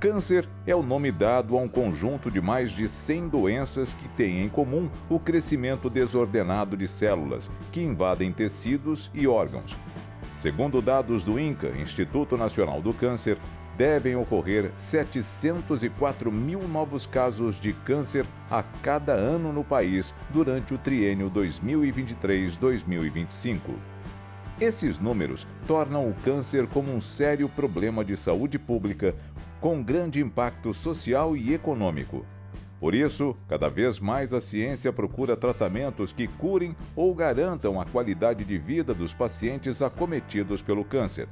Câncer é o nome dado a um conjunto de mais de 100 doenças que têm em comum o crescimento desordenado de células que invadem tecidos e órgãos. Segundo dados do INCA, Instituto Nacional do Câncer, devem ocorrer 704 mil novos casos de câncer a cada ano no país durante o triênio 2023-2025. Esses números tornam o câncer como um sério problema de saúde pública com grande impacto social e econômico. Por isso, cada vez mais a ciência procura tratamentos que curem ou garantam a qualidade de vida dos pacientes acometidos pelo câncer.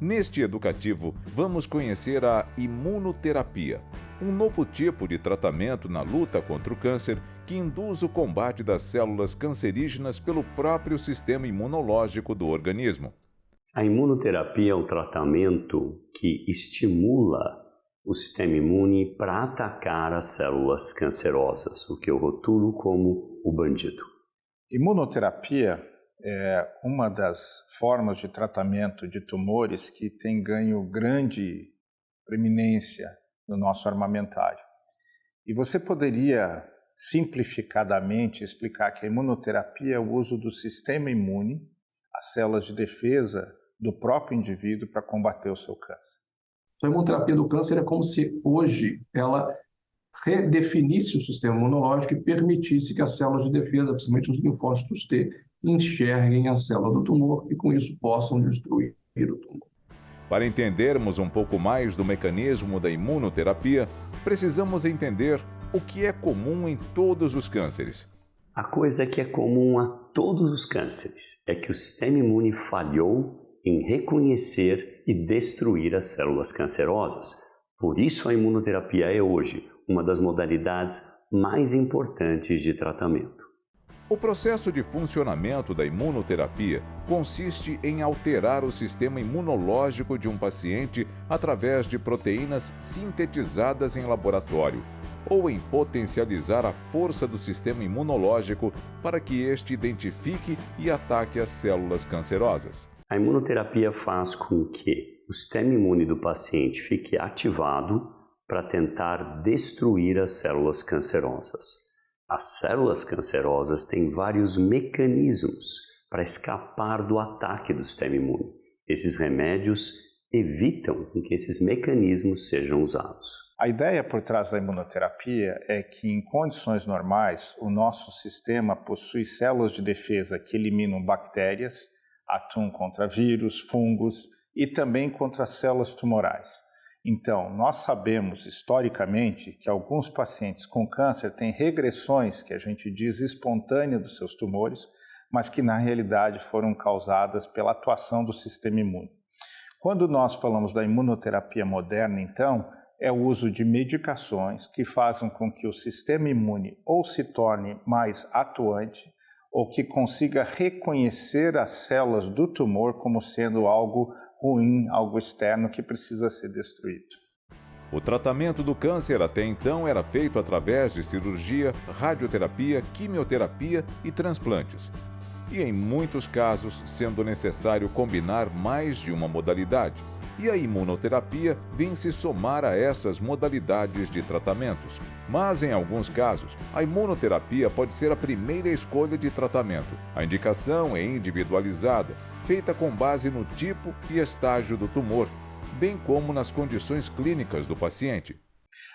Neste educativo, vamos conhecer a imunoterapia, um novo tipo de tratamento na luta contra o câncer que induz o combate das células cancerígenas pelo próprio sistema imunológico do organismo. A imunoterapia é um tratamento que estimula o sistema imune para atacar as células cancerosas, o que eu rotulo como o bandido. Imunoterapia é uma das formas de tratamento de tumores que tem ganho grande preeminência no nosso armamentário. E você poderia simplificadamente explicar que a imunoterapia é o uso do sistema imune, as células de defesa do próprio indivíduo para combater o seu câncer. A imunoterapia do câncer é como se hoje ela redefinisse o sistema imunológico e permitisse que as células de defesa, principalmente os linfócitos T, enxerguem a célula do tumor e com isso possam destruir o tumor. Para entendermos um pouco mais do mecanismo da imunoterapia, precisamos entender o que é comum em todos os cânceres. A coisa que é comum a todos os cânceres é que o sistema imune falhou em reconhecer e destruir as células cancerosas. Por isso a imunoterapia é hoje uma das modalidades mais importantes de tratamento. O processo de funcionamento da imunoterapia consiste em alterar o sistema imunológico de um paciente através de proteínas sintetizadas em laboratório, ou em potencializar a força do sistema imunológico para que este identifique e ataque as células cancerosas. A imunoterapia faz com que o sistema imune do paciente fique ativado para tentar destruir as células cancerosas. As células cancerosas têm vários mecanismos para escapar do ataque do sistema imune. Esses remédios evitam que esses mecanismos sejam usados. A ideia por trás da imunoterapia é que, em condições normais, o nosso sistema possui células de defesa que eliminam bactérias, atuam contra vírus, fungos e também contra células tumorais. Então, nós sabemos historicamente que alguns pacientes com câncer têm regressões, que a gente diz espontâneas dos seus tumores, mas que na realidade foram causadas pela atuação do sistema imune. Quando nós falamos da imunoterapia moderna, então, é o uso de medicações que fazem com que o sistema imune ou se torne mais atuante ou que consiga reconhecer as células do tumor como sendo algo ruim, algo externo que precisa ser destruído. O tratamento do câncer até então era feito através de cirurgia, radioterapia, quimioterapia e transplantes. E em muitos casos, sendo necessário combinar mais de uma modalidade. E a imunoterapia vem se somar a essas modalidades de tratamentos. Mas, em alguns casos, a imunoterapia pode ser a primeira escolha de tratamento. A indicação é individualizada, feita com base no tipo e estágio do tumor, bem como nas condições clínicas do paciente.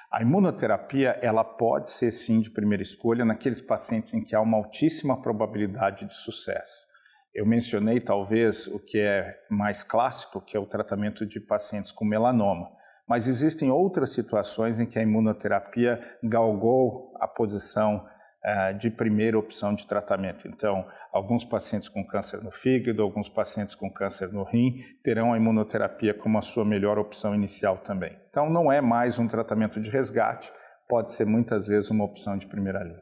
A imunoterapia ela pode ser sim de primeira escolha naqueles pacientes em que há uma altíssima probabilidade de sucesso. Eu mencionei talvez o que é mais clássico, que é o tratamento de pacientes com melanoma, mas existem outras situações em que a imunoterapia galgou a posição de primeira opção de tratamento. Então, alguns pacientes com câncer no fígado, alguns pacientes com câncer no rim terão a imunoterapia como a sua melhor opção inicial também. Então, não é mais um tratamento de resgate, pode ser muitas vezes uma opção de primeira linha.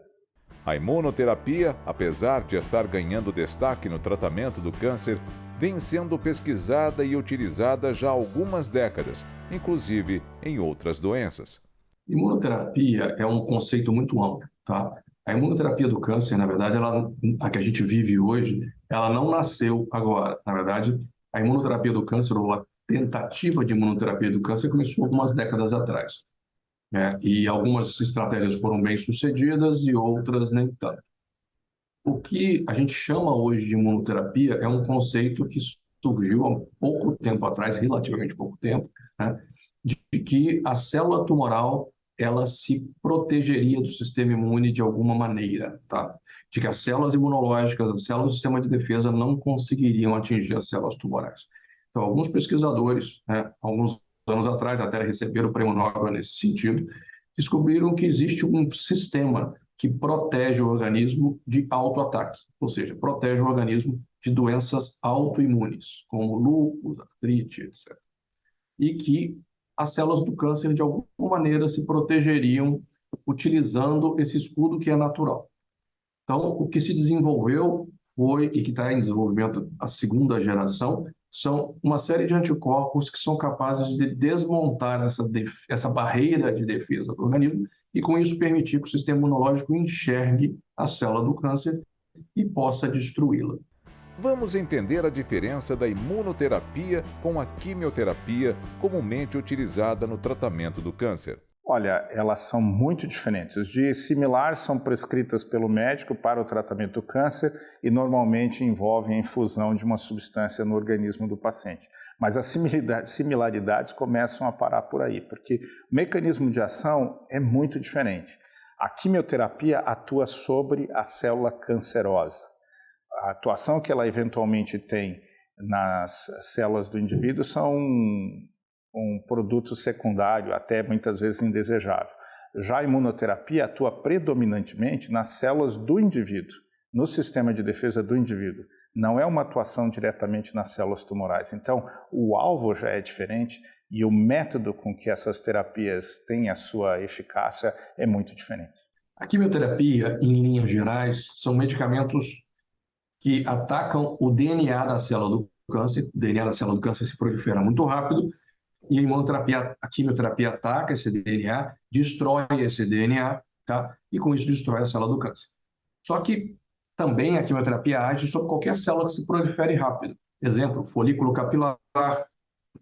A imunoterapia, apesar de estar ganhando destaque no tratamento do câncer, vem sendo pesquisada e utilizada já há algumas décadas, inclusive em outras doenças. Imunoterapia é um conceito muito amplo, tá? A imunoterapia do câncer, na verdade, a que a gente vive hoje, ela não nasceu agora. Na verdade, a imunoterapia do câncer, ou a tentativa de imunoterapia do câncer começou algumas décadas atrás, né? E algumas estratégias foram bem sucedidas e outras nem tanto. O que a gente chama hoje de imunoterapia é um conceito que surgiu há pouco tempo atrás, relativamente pouco tempo, né? De que a célula tumoral ela se protegeria do sistema imune de alguma maneira, tá? De que as células imunológicas, as células do sistema de defesa não conseguiriam atingir as células tumorais. Então, alguns pesquisadores, né, alguns anos atrás, até receberam o prêmio Nobel nesse sentido, descobriram que existe um sistema que protege o organismo de autoataque, ou seja, protege o organismo de doenças autoimunes, como lúpus, artrite, etc. E que as células do câncer, de alguma maneira, se protegeriam utilizando esse escudo que é natural. Então, o que se desenvolveu foi, e que está em desenvolvimento a segunda geração, são uma série de anticorpos que são capazes de desmontar essa barreira de defesa do organismo e, com isso, permitir que o sistema imunológico enxergue a célula do câncer e possa destruí-la. Vamos entender a diferença da imunoterapia com a quimioterapia comumente utilizada no tratamento do câncer. Olha, elas são muito diferentes. Os de similar são prescritas pelo médico para o tratamento do câncer e normalmente envolvem a infusão de uma substância no organismo do paciente. Mas as similaridades começam a parar por aí, porque o mecanismo de ação é muito diferente. A quimioterapia atua sobre a célula cancerosa. A atuação que ela eventualmente tem nas células do indivíduo são um produto secundário, até muitas vezes indesejável. Já a imunoterapia atua predominantemente nas células do indivíduo, no sistema de defesa do indivíduo. Não é uma atuação diretamente nas células tumorais. Então, o alvo já é diferente e o método com que essas terapias têm a sua eficácia é muito diferente. A quimioterapia, em linhas gerais, são medicamentos que atacam o DNA da célula do câncer. O DNA da célula do câncer se prolifera muito rápido e a imunoterapia, a quimioterapia ataca esse DNA, destrói esse DNA, tá? E com isso destrói a célula do câncer. Só que também a quimioterapia age sobre qualquer célula que se prolifere rápido. Exemplo, folículo capilar,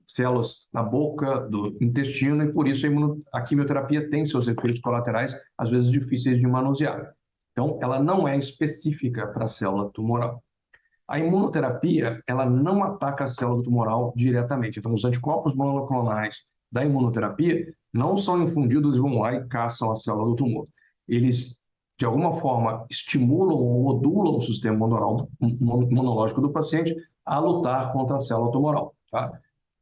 células da boca, do intestino, e por isso a quimioterapia tem seus efeitos colaterais, às vezes difíceis de manusear. Então, ela não é específica para a célula tumoral. A imunoterapia, ela não ataca a célula tumoral diretamente. Então, os anticorpos monoclonais da imunoterapia não são infundidos e vão lá e caçam a célula do tumor. Eles, de alguma forma, estimulam ou modulam o sistema imunológico do paciente a lutar contra a célula tumoral, tá?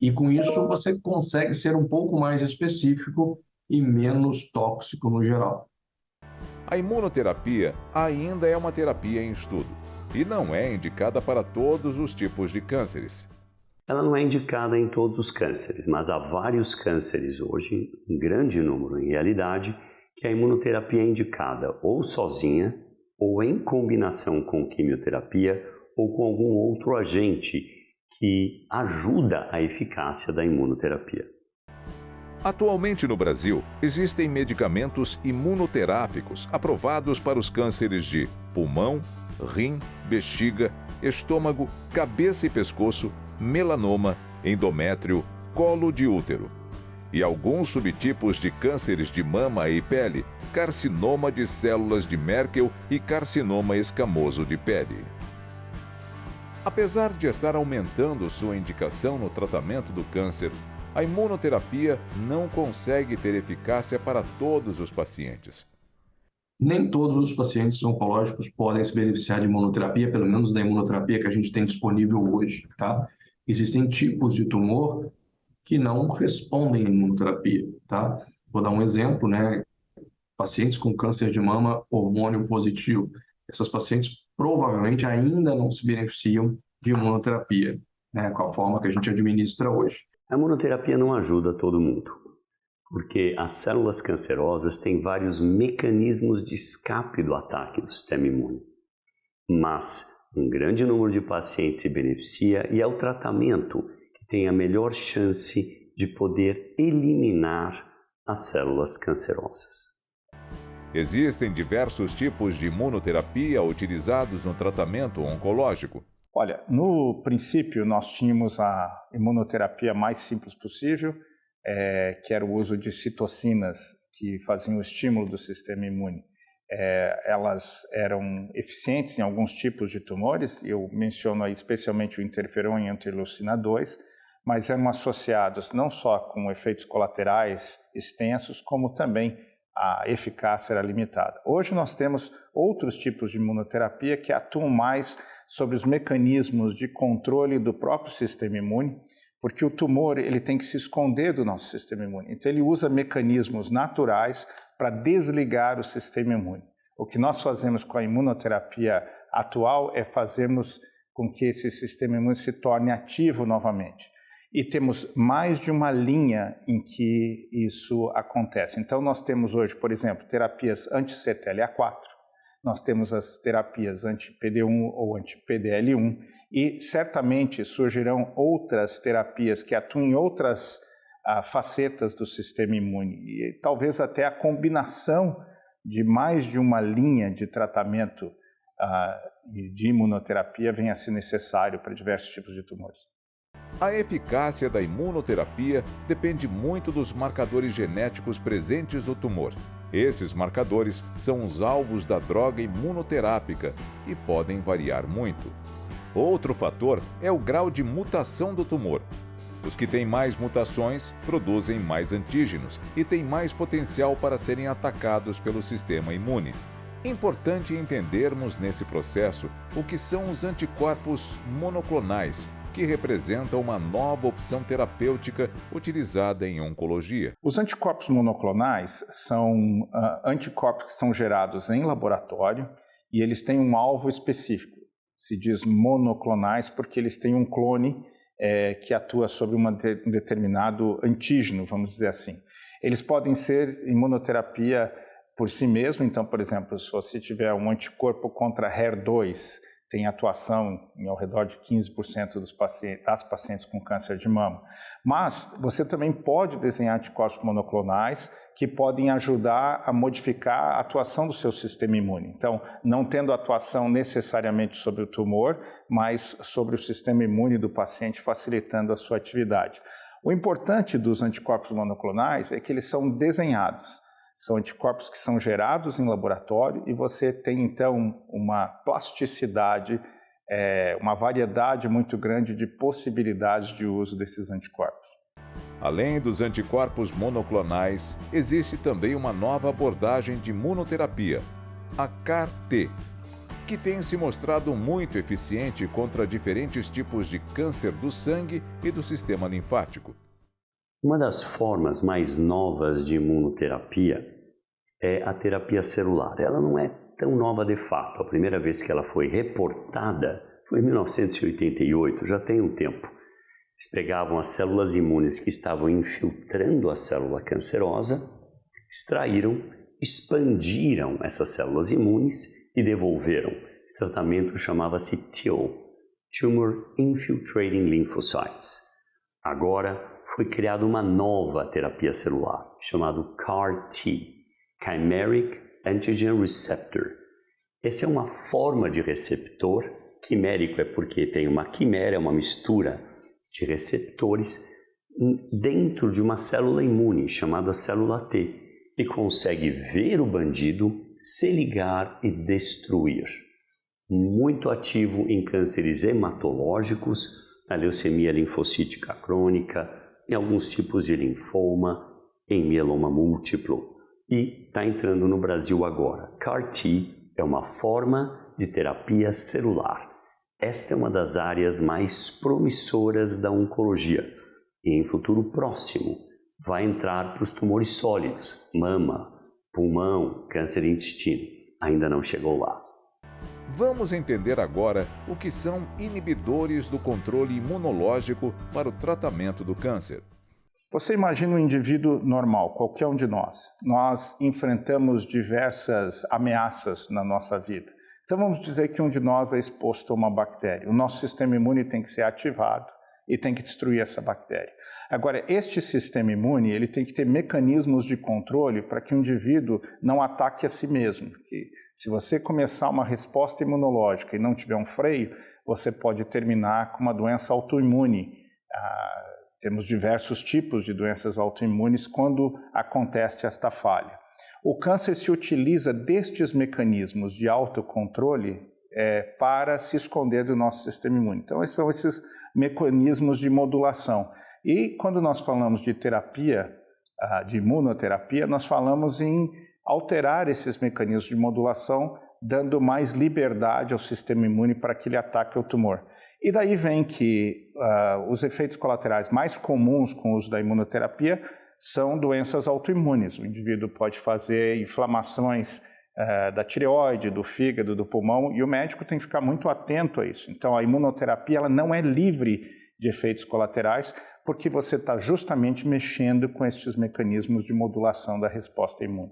E com isso você consegue ser um pouco mais específico e menos tóxico no geral. A imunoterapia ainda é uma terapia em estudo e não é indicada para todos os tipos de cânceres. Ela não é indicada em todos os cânceres, mas há vários cânceres hoje, um grande número em realidade, que a imunoterapia é indicada ou sozinha, ou em combinação com quimioterapia, ou com algum outro agente que ajuda a eficácia da imunoterapia. Atualmente no Brasil, existem medicamentos imunoterápicos aprovados para os cânceres de pulmão, rim, bexiga, estômago, cabeça e pescoço, melanoma, endométrio, colo de útero. E alguns subtipos de cânceres de mama e pele, carcinoma de células de Merkel e carcinoma escamoso de pele. Apesar de estar aumentando sua indicação no tratamento do câncer, a imunoterapia não consegue ter eficácia para todos os pacientes. Nem todos os pacientes oncológicos podem se beneficiar de imunoterapia, pelo menos da imunoterapia que a gente tem disponível hoje, tá? Existem tipos de tumor que não respondem à imunoterapia, tá? Vou dar um exemplo, né? Pacientes com câncer de mama hormônio positivo. Essas pacientes provavelmente ainda não se beneficiam de imunoterapia, né? Com a forma que a gente administra hoje. A imunoterapia não ajuda todo mundo, porque as células cancerosas têm vários mecanismos de escape do ataque do sistema imune. Mas um grande número de pacientes se beneficia e é o tratamento que tem a melhor chance de poder eliminar as células cancerosas. Existem diversos tipos de imunoterapia utilizados no tratamento oncológico. Olha, no princípio nós tínhamos a imunoterapia mais simples possível, que era o uso de citocinas que faziam o estímulo do sistema imune. Elas eram eficientes em alguns tipos de tumores, eu menciono aí especialmente o interferon e interleucina 2, mas eram associados não só com efeitos colaterais extensos, como também a eficácia era limitada. Hoje nós temos outros tipos de imunoterapia que atuam mais sobre os mecanismos de controle do próprio sistema imune, porque o tumor ele tem que se esconder do nosso sistema imune. Então ele usa mecanismos naturais para desligar o sistema imune. O que nós fazemos com a imunoterapia atual é fazermos com que esse sistema imune se torne ativo novamente. E temos mais de uma linha em que isso acontece. Então nós temos hoje, por exemplo, terapias anti-CTLA4, nós temos as terapias anti-PD1 ou anti-PDL1 e certamente surgirão outras terapias que atuam em outras facetas do sistema imune e talvez até a combinação de mais de uma linha de tratamento de imunoterapia venha a ser necessário para diversos tipos de tumores. A eficácia da imunoterapia depende muito dos marcadores genéticos presentes no tumor. Esses marcadores são os alvos da droga imunoterápica e podem variar muito. Outro fator é o grau de mutação do tumor. Os que têm mais mutações produzem mais antígenos e têm mais potencial para serem atacados pelo sistema imune. Importante entendermos nesse processo o que são os anticorpos monoclonais, que representam uma nova opção terapêutica utilizada em oncologia. Os anticorpos monoclonais são anticorpos que são gerados em laboratório e eles têm um alvo específico. Se diz monoclonais porque eles têm um clone que atua sobre um determinado antígeno, vamos dizer assim. Eles podem ser imunoterapia por si mesmo, então, por exemplo, se você tiver um anticorpo contra HER2, tem atuação em ao redor de 15% das pacientes com câncer de mama. Mas você também pode desenhar anticorpos monoclonais que podem ajudar a modificar a atuação do seu sistema imune. Então, não tendo atuação necessariamente sobre o tumor, mas sobre o sistema imune do paciente, facilitando a sua atividade. O importante dos anticorpos monoclonais é que eles são desenhados. São anticorpos que são gerados em laboratório e você tem, então, uma plasticidade, uma variedade muito grande de possibilidades de uso desses anticorpos. Além dos anticorpos monoclonais, existe também uma nova abordagem de imunoterapia, a CAR-T, que tem se mostrado muito eficiente contra diferentes tipos de câncer do sangue e do sistema linfático. Uma das formas mais novas de imunoterapia é a terapia celular. Ela não é tão nova de fato. A primeira vez que ela foi reportada foi em 1988, já tem um tempo. Eles pegavam as células imunes que estavam infiltrando a célula cancerosa, extraíram, expandiram essas células imunes e devolveram. Esse tratamento chamava-se TIL, Tumor Infiltrating Lymphocytes. Agora, foi criada uma nova terapia celular, chamada CAR-T, Chimeric Antigen Receptor. Essa é uma forma de receptor, quimérico é porque tem uma quimera, uma mistura de receptores dentro de uma célula imune, chamada célula T, e consegue ver o bandido, se ligar e destruir. Muito ativo em cânceres hematológicos, na leucemia linfocítica crônica, em alguns tipos de linfoma, em mieloma múltiplo. E está entrando no Brasil agora. CAR-T é uma forma de terapia celular. Esta é uma das áreas mais promissoras da oncologia. E em futuro próximo vai entrar para os tumores sólidos, mama, pulmão, câncer de intestino. Ainda não chegou lá. Vamos entender agora o que são inibidores do controle imunológico para o tratamento do câncer. Você imagina um indivíduo normal, qualquer um de nós. Nós enfrentamos diversas ameaças na nossa vida. Então vamos dizer que um de nós é exposto a uma bactéria. O nosso sistema imune tem que ser ativado e tem que destruir essa bactéria. Agora, este sistema imune ele tem que ter mecanismos de controle para que o indivíduo não ataque a si mesmo. Porque se você começar uma resposta imunológica e não tiver um freio, você pode terminar com uma doença autoimune. Temos diversos tipos de doenças autoimunes quando acontece esta falha. O câncer se utiliza destes mecanismos de autocontrole para se esconder do nosso sistema imune. Então, esses são esses mecanismos de modulação. E quando nós falamos de terapia, de imunoterapia, nós falamos em alterar esses mecanismos de modulação, dando mais liberdade ao sistema imune para que ele ataque o tumor. E daí vem que os efeitos colaterais mais comuns com o uso da imunoterapia são doenças autoimunes. O indivíduo pode fazer inflamações da tireoide, do fígado, do pulmão, e o médico tem que ficar muito atento a isso. Então, a imunoterapia ela não é livre de efeitos colaterais, porque você está justamente mexendo com estes mecanismos de modulação da resposta imune.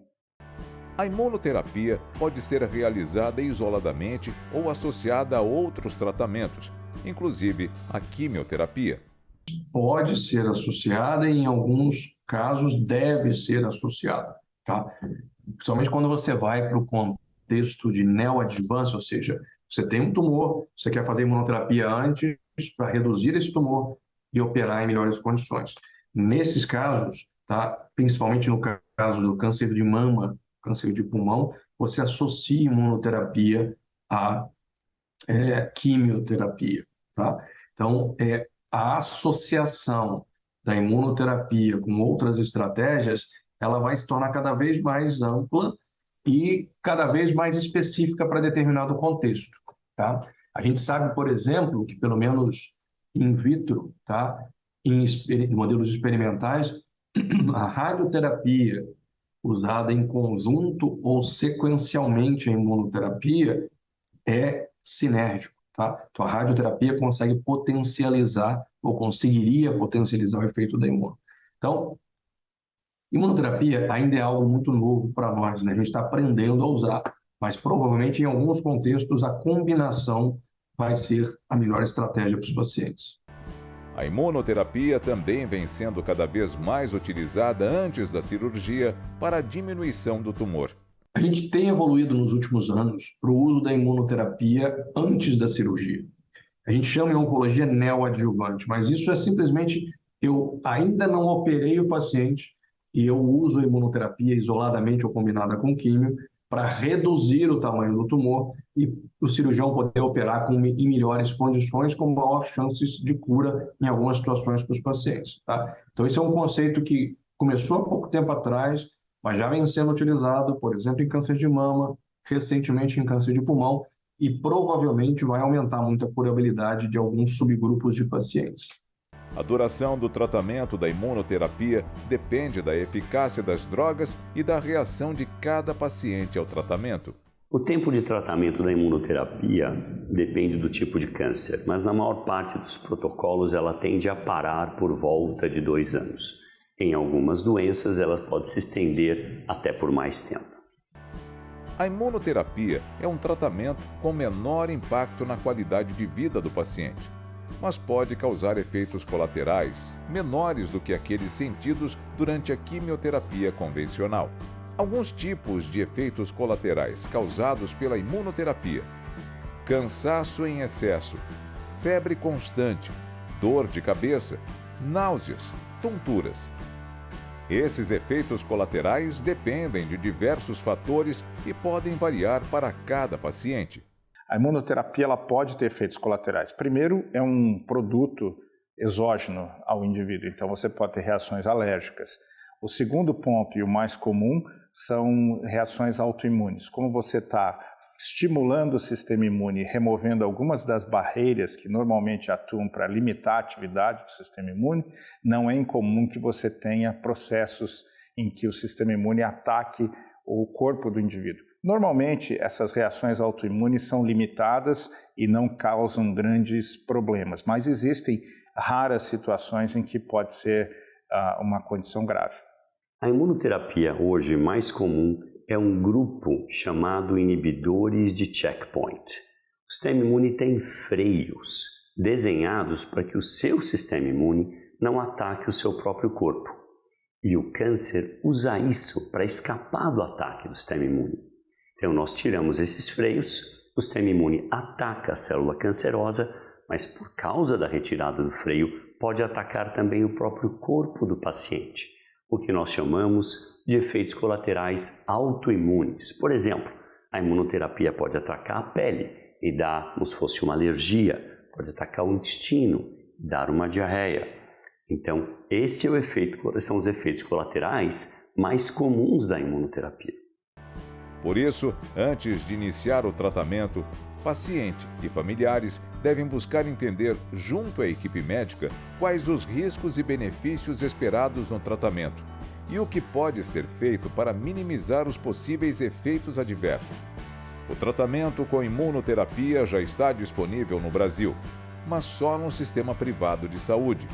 A imunoterapia pode ser realizada isoladamente ou associada a outros tratamentos, inclusive a quimioterapia. Pode ser associada e, em alguns casos, deve ser associada, tá? Principalmente quando você vai para o contexto de neoadjuvância, ou seja, você tem um tumor, você quer fazer imunoterapia antes para reduzir esse tumor e operar em melhores condições. Nesses casos, tá? Principalmente no caso do câncer de mama, câncer de pulmão, você associa imunoterapia à quimioterapia, tá? Então, a associação da imunoterapia com outras estratégias, ela vai se tornar cada vez mais ampla e cada vez mais específica para determinado contexto, tá? A gente sabe, por exemplo, que pelo menos in vitro, tá? Em modelos experimentais, a radioterapia usada em conjunto ou sequencialmente a imunoterapia é sinérgico, tá? Então, a radioterapia consegue potencializar ou conseguiria potencializar o efeito da imuno. Então, imunoterapia ainda é algo muito novo para nós, né? A gente está aprendendo a usar, mas provavelmente em alguns contextos a combinação vai ser a melhor estratégia para os pacientes. A imunoterapia também vem sendo cada vez mais utilizada antes da cirurgia para a diminuição do tumor. A gente tem evoluído nos últimos anos para o uso da imunoterapia antes da cirurgia. A gente chama em oncologia neoadjuvante, mas isso é simplesmente eu ainda não operei o paciente e eu uso a imunoterapia isoladamente ou combinada com químio para reduzir o tamanho do tumor e o cirurgião poder operar em melhores condições com maior chances de cura em algumas situações para os pacientes, tá? Então, esse é um conceito que começou há pouco tempo atrás, mas já vem sendo utilizado, por exemplo, em câncer de mama, recentemente em câncer de pulmão, e provavelmente vai aumentar muito a curabilidade de alguns subgrupos de pacientes. A duração do tratamento da imunoterapia depende da eficácia das drogas e da reação de cada paciente ao tratamento. O tempo de tratamento da imunoterapia depende do tipo de câncer, mas na maior parte dos protocolos ela tende a parar por volta de 2 anos. Em algumas doenças ela pode se estender até por mais tempo. A imunoterapia é um tratamento com menor impacto na qualidade de vida do paciente, mas pode causar efeitos colaterais menores do que aqueles sentidos durante a quimioterapia convencional. Alguns tipos de efeitos colaterais causados pela imunoterapia: cansaço em excesso, febre constante, dor de cabeça, náuseas, tonturas. Esses efeitos colaterais dependem de diversos fatores e podem variar para cada paciente. A imunoterapia ela pode ter efeitos colaterais. Primeiro, é um produto exógeno ao indivíduo, então você pode ter reações alérgicas. O segundo ponto, e o mais comum, são reações autoimunes. Como você está estimulando o sistema imune, removendo algumas das barreiras que normalmente atuam para limitar a atividade do sistema imune, não é incomum que você tenha processos em que o sistema imune ataque o corpo do indivíduo. Normalmente, essas reações autoimunes são limitadas e não causam grandes problemas, mas existem raras situações em que pode ser uma condição grave. A imunoterapia hoje mais comum é um grupo chamado inibidores de checkpoint. O sistema imune tem freios desenhados para que o seu sistema imune não ataque o seu próprio corpo. E o câncer usa isso para escapar do ataque do sistema imune. Então nós tiramos esses freios O sistema imune ataca a célula cancerosa, mas por causa da retirada do freio, pode atacar também o próprio corpo do paciente, o que nós chamamos de efeitos colaterais autoimunes. Por exemplo, a imunoterapia pode atacar a pele e dar como se fosse uma alergia, pode atacar o intestino, dar uma diarreia. Então, são os efeitos colaterais mais comuns da imunoterapia. Por isso, antes de iniciar o tratamento, paciente e familiares devem buscar entender, junto à equipe médica, quais os riscos e benefícios esperados no tratamento e o que pode ser feito para minimizar os possíveis efeitos adversos. O tratamento com imunoterapia já está disponível no Brasil, mas só no sistema privado de saúde.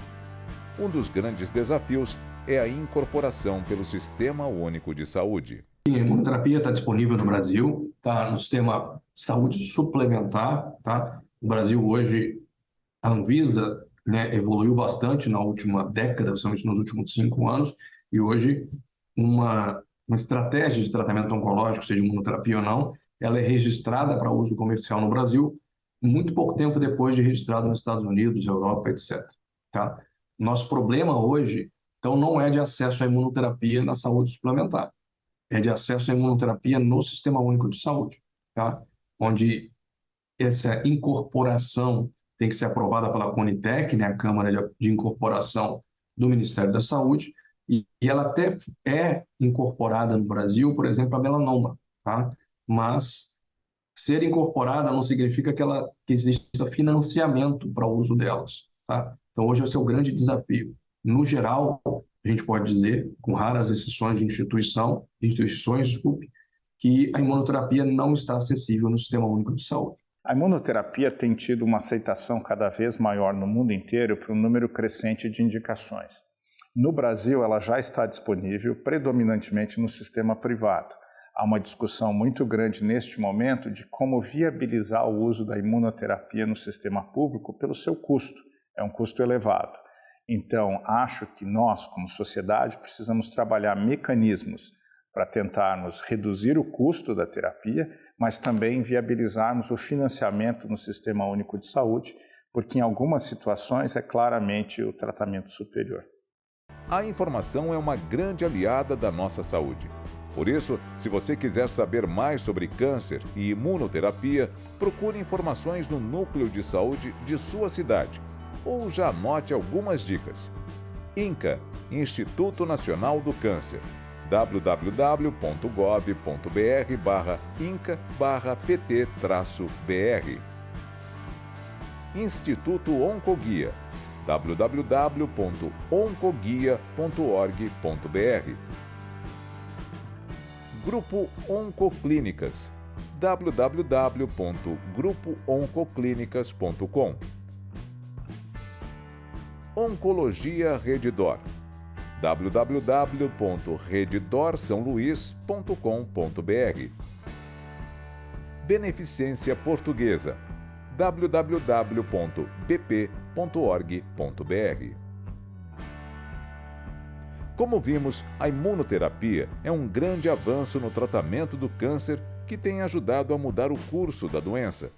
Um dos grandes desafios é a incorporação pelo Sistema Único de Saúde. A imunoterapia está disponível no Brasil, está no sistema de saúde suplementar. Tá? No Brasil, hoje, a Anvisa evoluiu bastante na última década, principalmente nos últimos 5 anos, e hoje uma estratégia de tratamento oncológico, seja imunoterapia ou não, ela é registrada para uso comercial no Brasil muito pouco tempo depois de registrado nos Estados Unidos, Europa, etc. Tá? Nosso problema hoje, então, não é de acesso à imunoterapia na saúde suplementar, é de acesso à imunoterapia no Sistema Único de Saúde, tá? Onde essa incorporação tem que ser aprovada pela CONITEC, a Câmara de Incorporação do Ministério da Saúde, e ela até é incorporada no Brasil, por exemplo, a melanoma, tá? Mas ser incorporada não significa que exista financiamento para o uso delas, tá? Então, hoje esse é o grande desafio. No geral, a gente pode dizer, com raras exceções de instituições, que a imunoterapia não está acessível no Sistema Único de Saúde. A imunoterapia tem tido uma aceitação cada vez maior no mundo inteiro para um número crescente de indicações. No Brasil, ela já está disponível predominantemente no sistema privado. Há uma discussão muito grande neste momento de como viabilizar o uso da imunoterapia no sistema público pelo seu custo. É um custo elevado. Então, acho que nós, como sociedade, precisamos trabalhar mecanismos para tentarmos reduzir o custo da terapia, mas também viabilizarmos o financiamento no Sistema Único de Saúde, porque em algumas situações é claramente o tratamento superior. A informação é uma grande aliada da nossa saúde. Por isso, se você quiser saber mais sobre câncer e imunoterapia, procure informações no Núcleo de Saúde de sua cidade. Ou já anote algumas dicas. INCA, Instituto Nacional do Câncer, www.gov.br/inca/pt-br. Instituto Oncoguia, www.oncoguia.org.br. Grupo Oncoclínicas, www.grupooncoclinicas.com. Oncologia Redidor, www.redidorsaoluiz.com.br. Beneficência Portuguesa, www.bp.org.br. Como vimos, a imunoterapia é um grande avanço no tratamento do câncer que tem ajudado a mudar o curso da doença.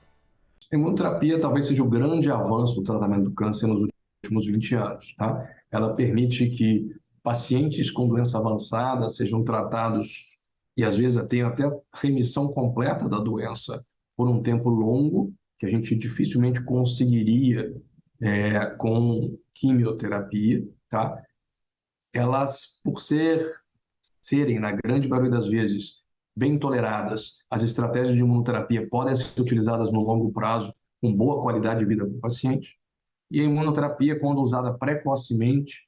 A imunoterapia talvez seja o grande avanço no tratamento do câncer nos últimos 20 anos. Tá? Ela permite que pacientes com doença avançada sejam tratados e às vezes tenham até remissão completa da doença por um tempo longo, que a gente dificilmente conseguiria com quimioterapia. Tá? Elas, por serem, na grande maioria das vezes, bem toleradas, as estratégias de imunoterapia podem ser utilizadas no longo prazo com boa qualidade de vida para o paciente. E a imunoterapia, quando usada precocemente,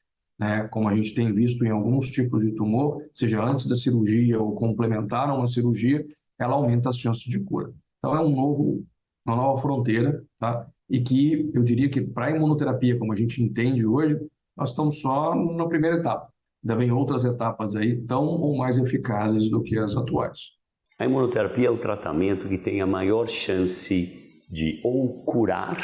como a gente tem visto em alguns tipos de tumor, seja antes da cirurgia ou complementar a uma cirurgia, ela aumenta as chances de cura. Então, é uma nova fronteira, tá? E que eu diria que para a imunoterapia, como a gente entende hoje, nós estamos só na primeira etapa. Ainda vem outras etapas aí tão ou mais eficazes do que as atuais. A imunoterapia é o tratamento que tem a maior chance de ou curar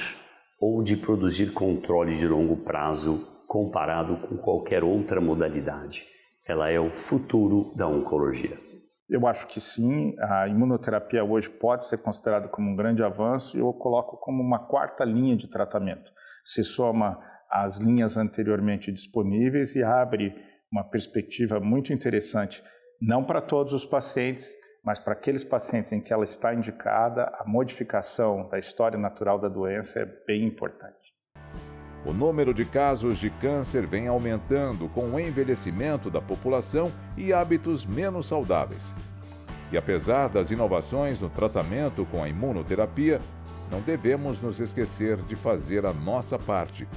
ou de produzir controle de longo prazo comparado com qualquer outra modalidade. Ela é o futuro da oncologia. Eu acho que sim, a imunoterapia hoje pode ser considerada como um grande avanço e eu coloco como uma quarta linha de tratamento. Se soma às linhas anteriormente disponíveis e abre uma perspectiva muito interessante, não para todos os pacientes, mas para aqueles pacientes em que ela está indicada, a modificação da história natural da doença é bem importante. O número de casos de câncer vem aumentando com o envelhecimento da população e hábitos menos saudáveis. E apesar das inovações no tratamento com a imunoterapia, não devemos nos esquecer de fazer a nossa parte,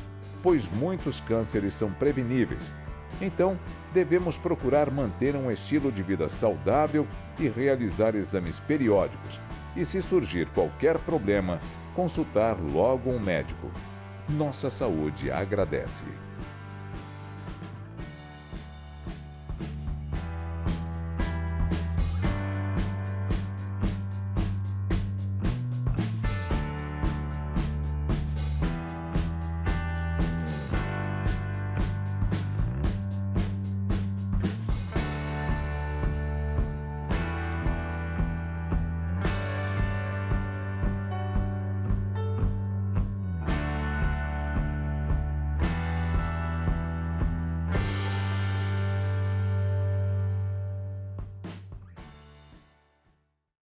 pois muitos cânceres são preveníveis. Então, devemos procurar manter um estilo de vida saudável e realizar exames periódicos. E se surgir qualquer problema, consultar logo um médico. Nossa saúde agradece.